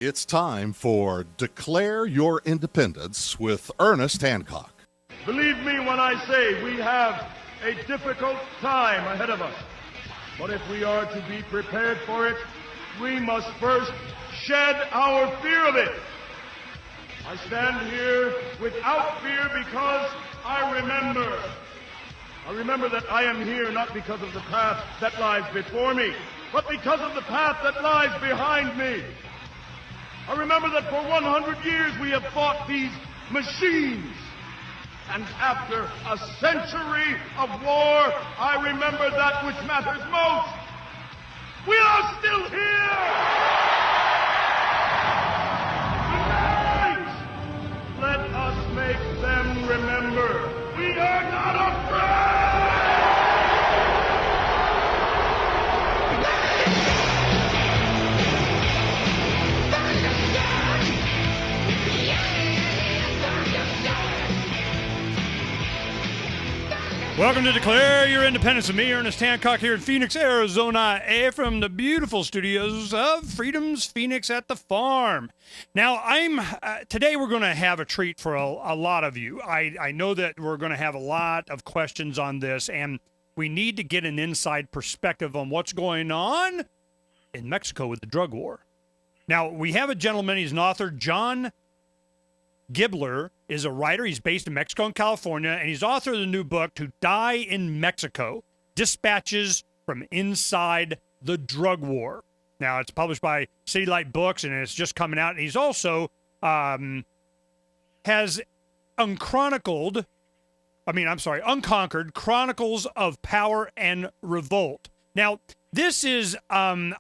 It's time for Declare Your Independence with Ernest Hancock. Believe me when I say we have a difficult time ahead of us. But if we are to be prepared for it, we must first shed our fear of it. I stand here without fear because I remember that I am here not because of the path that lies before me, but because of the path that lies behind me. I remember that for 100 years we have fought these machines. And after a century of war, I remember that which matters most. We are still here! Tonight, let us make them remember we are not afraid! Welcome to Declare Your Independence with me, Ernest Hancock, here in Phoenix, Arizona, from the beautiful studios of Freedom's Phoenix at the Farm. Now, today we're going to have a treat for a lot of you. I know that we're going to have a lot of questions on this, and we need to get an inside perspective on what's going on in Mexico with the drug war. Now, we have a gentleman, he's an author, John Gibler is a writer. He's based in Mexico and California, and he's author of the new book, To Die in Mexico, Dispatches from Inside the Drug War. Now, it's published by City Light Books, and it's just coming out. And he's also has Unconquered Chronicles of Power and Revolt. Now, this is a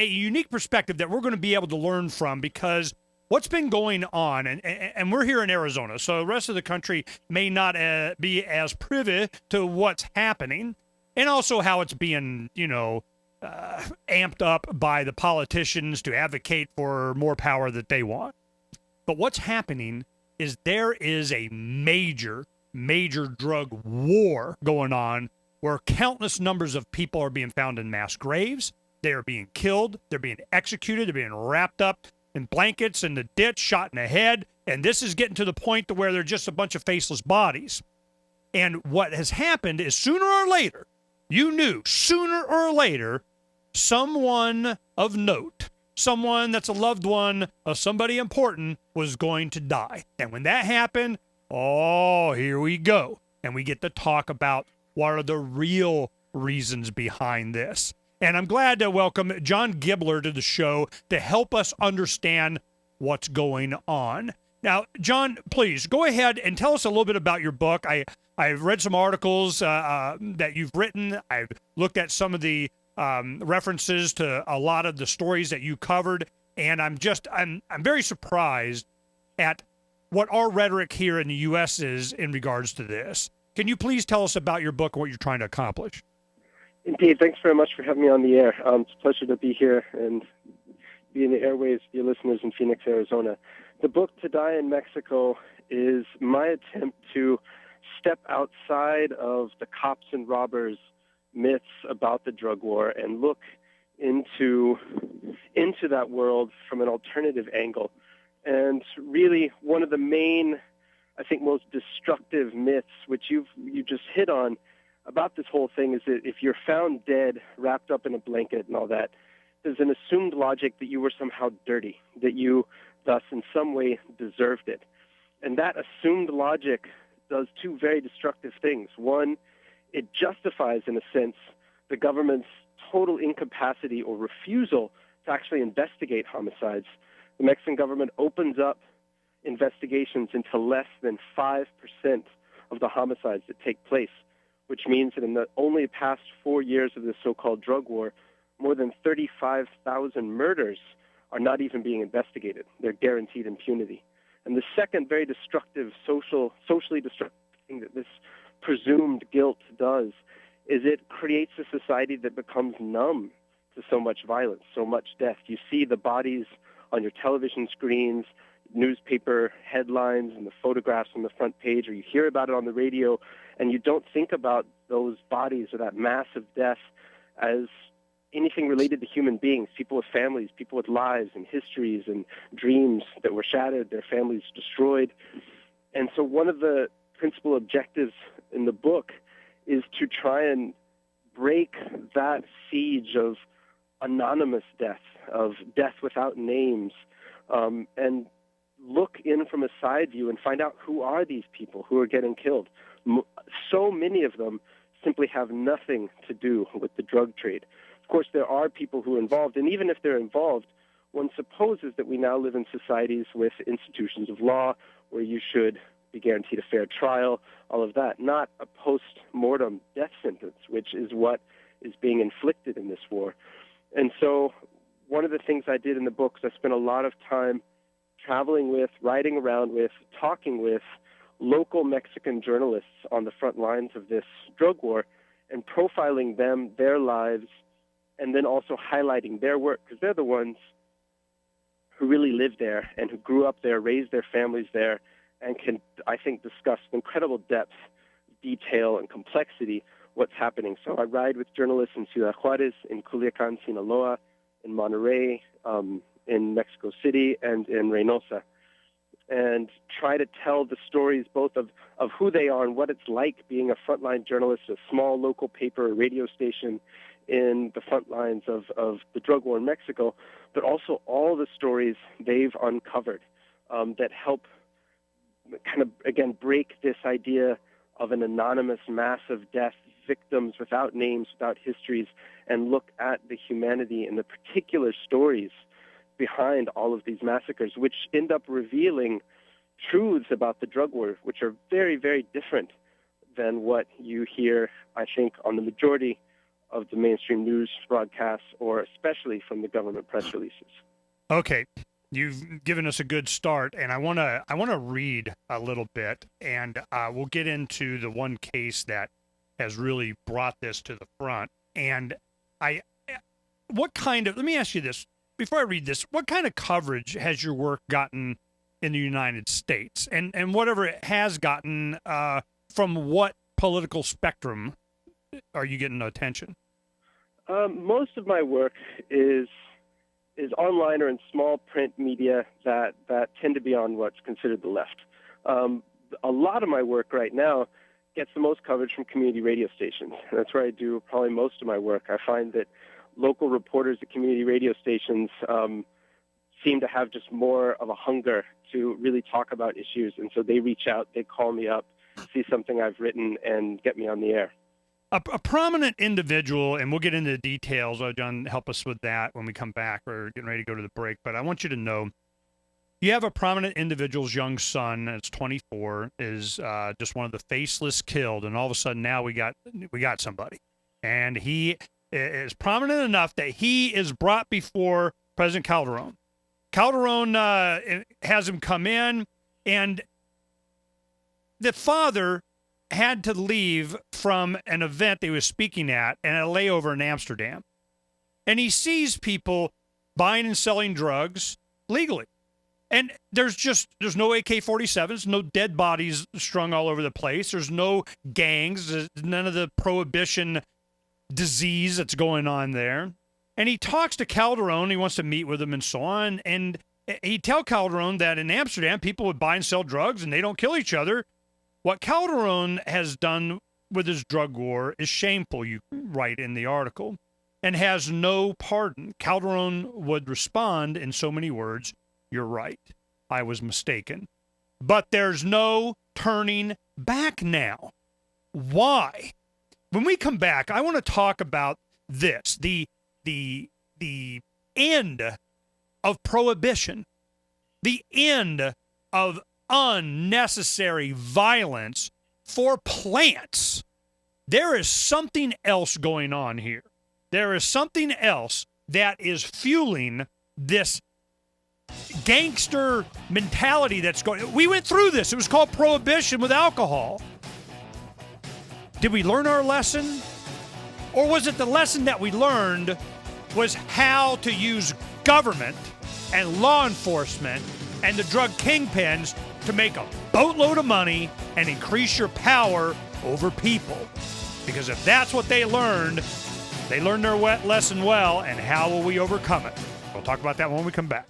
unique perspective that we're going to be able to learn from because what's been going on, and we're here in Arizona, so the rest of the country may not be as privy to what's happening, and also how it's being, amped up by the politicians to advocate for more power that they want. But what's happening is there is a major drug war going on where countless numbers of people are being found in mass graves. They are being killed. They're being executed. They're being wrapped up in blankets in the ditch, shot in the head, and this is getting to the point to where they're just a bunch of faceless bodies. And what has happened is sooner or later, someone of note, someone that's a loved one of somebody important was going to die. And when that happened, here we go. And we get to talk about what are the real reasons behind this. And I'm glad to welcome John Gibler to the show to help us understand what's going on. Now, John, please go ahead and tell us a little bit about your book. I've read some articles that you've written. I've looked at some of the references to a lot of the stories that you covered, and I'm very surprised at what our rhetoric here in the U.S. is in regards to this. Can you please tell us about your book and what you're trying to accomplish? Indeed. Thanks very much for having me on the air. It's a pleasure to be here and be in the airwaves, dear listeners in Phoenix, Arizona. The book, To Die in Mexico, is my attempt to step outside of the cops and robbers myths about the drug war and look into that world from an alternative angle. And really, one of the main, I think, most destructive myths, which you just hit on, about this whole thing is that if you're found dead, wrapped up in a blanket and all that, there's an assumed logic that you were somehow dirty, that you thus in some way deserved it. And that assumed logic does two very destructive things. One, it justifies, in a sense, the government's total incapacity or refusal to actually investigate homicides. The Mexican government opens up investigations into less than 5% of the homicides that take place, which means that in the only past 4 years of this so-called drug war, more than 35,000 murders are not even being investigated. They're guaranteed impunity. And the second very destructive, socially destructive thing that this presumed guilt does is it creates a society that becomes numb to so much violence, so much death. You see the bodies on your television screens, newspaper headlines and the photographs on the front page, or you hear about it on the radio, and you don't think about those bodies or that mass of death as anything related to human beings, people with families, people with lives and histories and dreams that were shattered, their families destroyed. And so one of the principal objectives in the book is to try and break that siege of anonymous death, of death without names, and look in from a side view and find out who are these people who are getting killed. So many of them simply have nothing to do with the drug trade. Of course, there are people who are involved, and even if they're involved, one supposes that we now live in societies with institutions of law where you should be guaranteed a fair trial, all of that, not a post-mortem death sentence, which is what is being inflicted in this war. And so one of the things I did in the book is I spent a lot of time traveling with, riding around with, talking with local Mexican journalists on the front lines of this drug war and profiling them, their lives, and then also highlighting their work, because they're the ones who really live there and who grew up there, raised their families there, and can, I think, discuss with incredible depth, detail, and complexity what's happening. So I ride with journalists in Ciudad Juarez, in Culiacan, Sinaloa, in Monterrey, in Mexico City, and in Reynosa, and try to tell the stories both of who they are and what it's like being a frontline journalist, a small local paper, a radio station in the front lines of the drug war in Mexico, but also all the stories they've uncovered that help kind of, again, break this idea of an anonymous massive death, victims without names, without histories, and look at the humanity and the particular stories behind all of these massacres, which end up revealing truths about the drug war, which are very, very different than what you hear, I think, on the majority of the mainstream news broadcasts, or especially from the government press releases. Okay, you've given us a good start, and I want to read a little bit, and we'll get into the one case that has really brought this to the front. And let me ask you this before I read this: what kind of coverage has your work gotten in the United States, and whatever it has gotten, from what political spectrum are you getting attention? Most of my work is online or in small print media that tend to be on what's considered the left. A lot of my work right now gets the most coverage from community radio stations. That's where I do probably most of my work. I find that local reporters at community radio stations seem to have just more of a hunger to really talk about issues, and so they reach out, they call me up, see something I've written, and get me on the air. A prominent individual, and we'll get into the details. John, help us with that when we come back. We're getting ready to go to the break, but I want you to know you have a prominent individual's young son that's 24, is just one of the faceless killed, and all of a sudden now we got somebody, and he is prominent enough that he is brought before President Calderon. Calderon has him come in, and the father had to leave from an event they was speaking at and a layover in Amsterdam. And he sees people buying and selling drugs legally. And there's no AK-47s, no dead bodies strung all over the place. There's no gangs, none of the prohibition disease that's going on there. And he talks to Calderon, he wants to meet with him and so on. And he tell Calderon that in Amsterdam, people would buy and sell drugs and they don't kill each other. What Calderon has done with his drug war is shameful, you write in the article, and has no pardon. Calderon would respond in so many words, "You're right, I was mistaken." But there's no turning back now. Why? When we come back, I want to talk about this, the end of prohibition, the end of unnecessary violence for plants. There is something else going on here. There is something else that is fueling this gangster mentality that's going. We went through this. It was called prohibition with alcohol. Did we learn our lesson? Or was it the lesson that we learned was how to use government and law enforcement and the drug kingpins to make a boatload of money and increase your power over people? Because if that's what they learned, They learned their lesson well, and how will we overcome it? We'll talk about that when we come back.